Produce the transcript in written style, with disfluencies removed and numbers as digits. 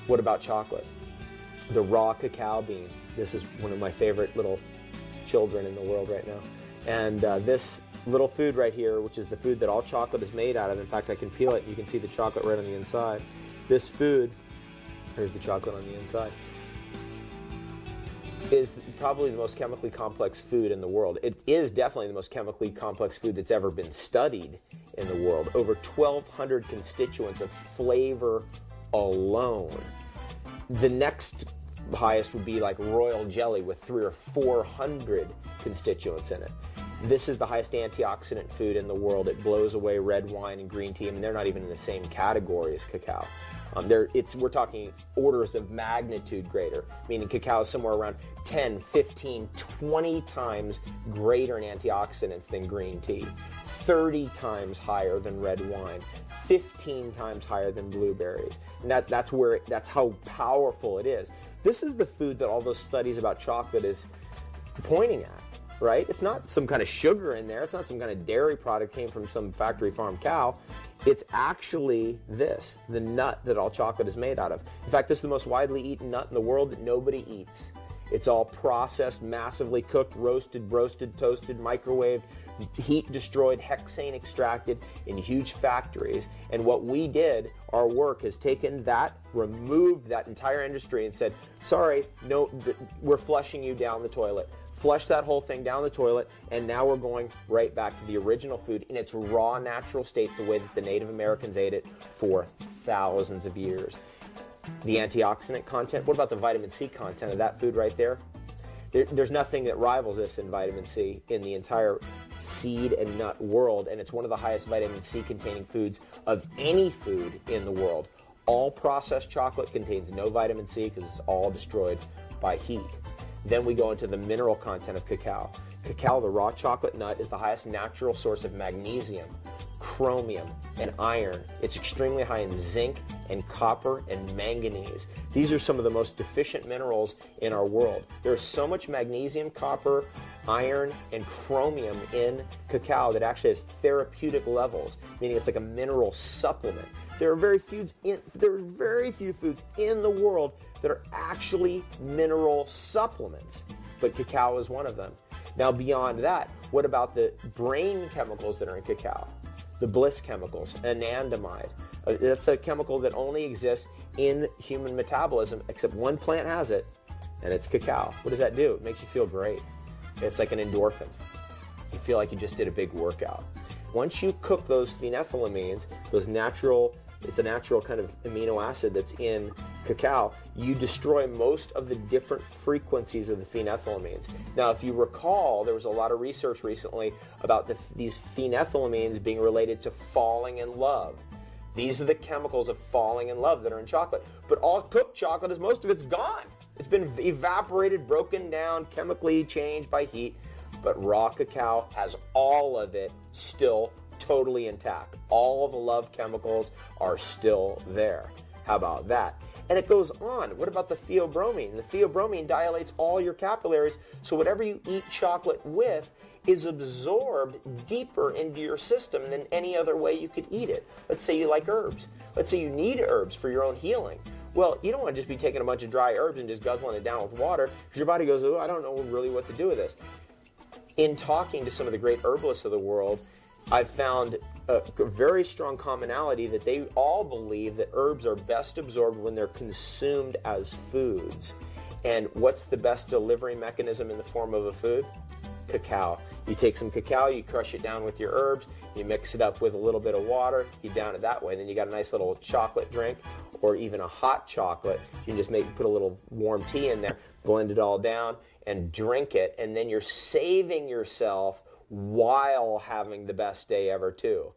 What about chocolate? The raw cacao bean. This is one of my favorite little children in the world right now. And this little food right here, which is the food that all chocolate is made out of. In fact, I can peel it and you can see the chocolate right on the inside. This food, here's the chocolate on the inside, is probably the most chemically complex food in the world. It is definitely the most chemically complex food that's ever been studied in the world. Over 1,200 constituents of flavor alone. The next highest would be like royal jelly with 300 or 400 constituents in it. This is the highest antioxidant food in the world. It blows away red wine and green tea. I mean, they're not even in the same category as cacao. We're talking orders of magnitude greater, meaning cacao is somewhere around 10, 15, 20 times greater in antioxidants than green tea, 30 times higher than red wine, 15 times higher than blueberries. And that's how powerful it is. This is the food that all those studies about chocolate is pointing at, right? It's not some kind of sugar in there. It's not some kind of dairy product came from some factory farm cow. It's actually this, the nut that all chocolate is made out of. In fact, this is the most widely eaten nut in the world that nobody eats. It's all processed, massively cooked, roasted, toasted, microwaved, heat destroyed, hexane extracted in huge factories. And what we did, our work, has taken that, removed that entire industry and said, sorry, no, we're flushing you down the toilet. Flush that whole thing down the toilet, and now we're going right back to the original food in its raw, natural state, the way that the Native Americans ate it for thousands of years. The antioxidant content, what about the vitamin C content of that food right there? There's nothing that rivals this in vitamin C in the entire seed and nut world, and it's one of the highest vitamin C containing foods of any food in the world. All processed chocolate contains no vitamin C because it's all destroyed by heat. Then we go into the mineral content of cacao. Cacao, the raw chocolate nut, is the highest natural source of magnesium, chromium, and iron. It's extremely high in zinc and copper and manganese. These are some of the most deficient minerals in our world. There's so much magnesium, copper, iron, and chromium in cacao that actually has therapeutic levels, meaning it's like a mineral supplement. There are very few foods in the world that are actually mineral supplements, but cacao is one of them. Now, beyond that, what about the brain chemicals that are in cacao? The bliss chemicals, anandamide. That's a chemical that only exists in human metabolism, except one plant has it, and it's cacao. What does that do? It makes you feel great. It's like an endorphin. You feel like you just did a big workout. Once you cook those phenethylamines, it's a natural kind of amino acid that's in cacao, you destroy most of the different frequencies of the phenethylamines. Now, if you recall, there was a lot of research recently about these phenethylamines being related to falling in love. These are the chemicals of falling in love that are in chocolate. But all cooked chocolate is most of it's gone. It's been evaporated, broken down, chemically changed by heat. But raw cacao has all of it still totally intact. All the love chemicals are still there. How about that? And it goes on. What about the theobromine? The theobromine dilates all your capillaries, so whatever you eat chocolate with is absorbed deeper into your system than any other way you could eat it. Let's say you like herbs. Let's say you need herbs for your own healing. Well, you don't want to just be taking a bunch of dry herbs and just guzzling it down with water, because your body goes, oh, I don't know really what to do with this. In talking to some of the great herbalists of the world, I've found a very strong commonality that they all believe that herbs are best absorbed when they're consumed as foods. And what's the best delivery mechanism in the form of a food? Cacao. You take some cacao, you crush it down with your herbs, you mix it up with a little bit of water, you down it that way, and then you got a nice little chocolate drink, or even a hot chocolate. You can just put a little warm tea in there, blend it all down, and drink it, and then you're saving yourself while having the best day ever too.